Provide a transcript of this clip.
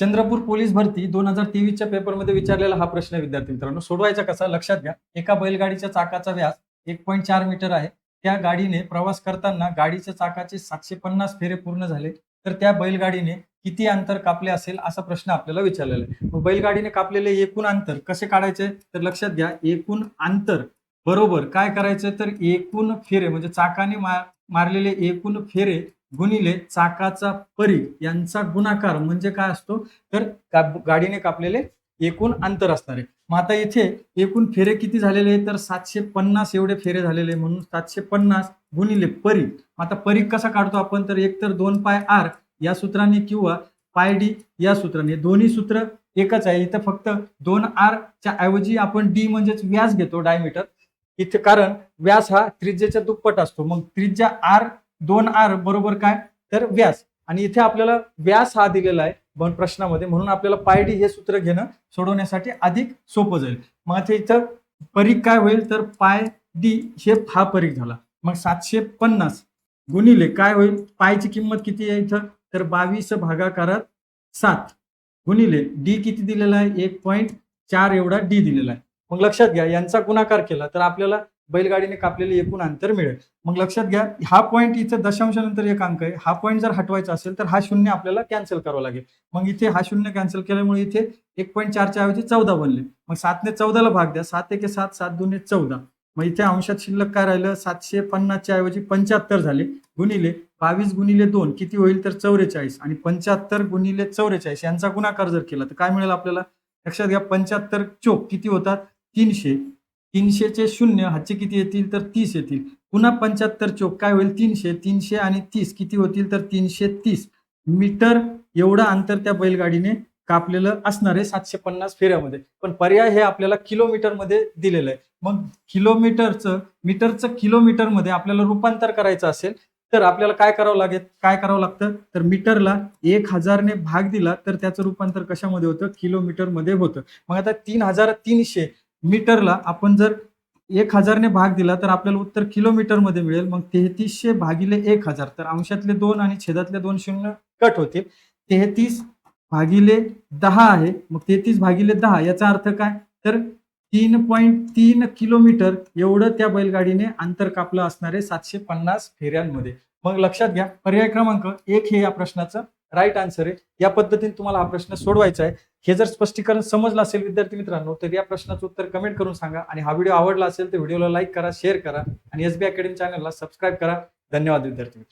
Chandrapur police भरती 2023च्या पेपरमध्ये विचारलेला हा प्रश्न विद्यार्थी मित्रांनो, सोडवायचा कसा लक्षात घ्या. एका बैलगाडीच्या चाकाचा व्यास 1.4 मीटर आहे. त्या गाडीने प्रवास करताना गाडीच्या चाकाचे 750 फेरे पूर्ण झाले, तर त्या बैलगाडीने किती अंतर कापले असेल असा प्रश्न आपल्याला विचारलेला आहे. मग बैलगाडीने कापलेले एकूण अंतर कसे काढायचे तर लक्षात घ्या, एकूण अंतर बरोबर काय करायचं तर एकूण फेरे म्हणजे चाकाने मारलेले एकूण फेरे गुणिले चाकाचा परीघ यांचा गुणाकार म्हणजे काय असतो तर गाडीने कापलेले एकूण अंतर असणार आहे. मग आता इथे एकूण फेरे किती झालेले आहे तर 750 एवढे फेरे झालेले, म्हणून 750 गुणिले परीघ. आता परीघ कसा काढतो आपण तर एक तर 2 पाय आर या सूत्राने किंवा पाय डी या सूत्राने, दोन्ही सूत्र एकच आहे. इथं फक्त 2 आर च्या ऐवजी आपण डी म्हणजेच व्यास घेतो डायमीटर इथे, कारण व्यास हा त्रिज्येच्या दुप्पट असतो. मग त्रिज्या आर 2 आर बरोबर काय तर व्यास, आणि इथे आपल्याला व्यास हा दिलेला आहे प्रश्नामध्ये, म्हणून आपल्याला पाय डी हे सूत्र घेणं सोडवण्यासाठी अधिक सोपं जाईल. मग आता इथं परीघ काय होईल तर पाय डी हे हा परीघ झाला. मग 750 गुणिले काय होईल, पायची किंमत किती आहे इथं तर 22 भागाकारात 7 गुणिले डी किती दिलेला आहे 1.4 एवढा डी दिलेला आहे. मग लक्षात घ्या, यांचा गुणाकार केला तर आपल्याला बैलगाडीने कापलेले एकूण अंतर मिळेल. मग लक्षात घ्या, हा पॉईंट इथे दशांशानंतर एक अंक आहे, हा पॉईंट जर हटवायचा असेल तर हा शून्य आपल्याला कॅन्सल करावा लागेल. मग इथे हा शून्य कॅन्सल केल्यामुळे इथे 1.4 च्या ऐवजी 14 बनले. मग 7 ने 14 ला भाग द्या, 7 1 7 7 2 14. मग इथे अंशात शिल्लक काय राहिलं 750 च्या ऐवजी 75 झाले गुणिले 22 गुणिले 2 किती होईल तर 44, आणि 75 गुणिले 44 यांचा गुणाकार जर केला तर काय मिळेल आपल्याला लक्षात घ्या, 75 चोक किती होतात 300, 300 चे शून्य हातचे किती येतील तर 30 येतील. पुन्हा 75 चोक काय होईल 300, 300 आणि 30 किती होतील तर 330 मीटर एवढं अंतर त्या बैलगाडीने कापलेलं असणार आहे 750 फेऱ्यामध्ये. पण पर्याय हे आपल्याला किलोमीटर मध्ये दिलेलं आहे. मग मीटरचं किलोमीटरमध्ये आपल्याला रूपांतर करायचं असेल तर आपल्याला काय करावं लागतं तर मीटरला 1000 ने भाग दिला तर त्याचं रूपांतर कशामध्ये होतं किलोमीटर मध्ये होतं. मग आता 3300 मीटरला आपण जर 1000 ने भाग दिला तर आपल्याला उत्तर किलोमीटर मध्ये मिळेल. मग 3300 भागिले 1000 तर अंशातले 2 आणि छेदातले 2 शून्य कट होतील. 33 भागिले 10 आहे, मग 33 भागिले 10 याचा अर्थ काय तर 3.3 किलोमीटर एवढं त्या बैलगाडीने अंतर कापलं असणारे 750 फेऱ्यांमध्ये. मग लक्षात घ्या, पर्याय क्रमांक 1 हे या प्रश्नाचं राईट आन्सर आहे. या पद्धतीने तुम्हाला हा प्रश्न सोडवायचा आहे. हे जर स्पष्टीकरण समजलं असेल विद्यार्थी मित्रांनो तर या प्रश्नाचं उत्तर कमेंट करून सांगा, आणि हा व्हिडिओ आवडला असेल तर व्हिडिओला लाईक करा, शेअर करा, आणि SB अकॅडमी चॅनलला सबस्क्राईब करा. धन्यवाद विद्यार्थी मित्र.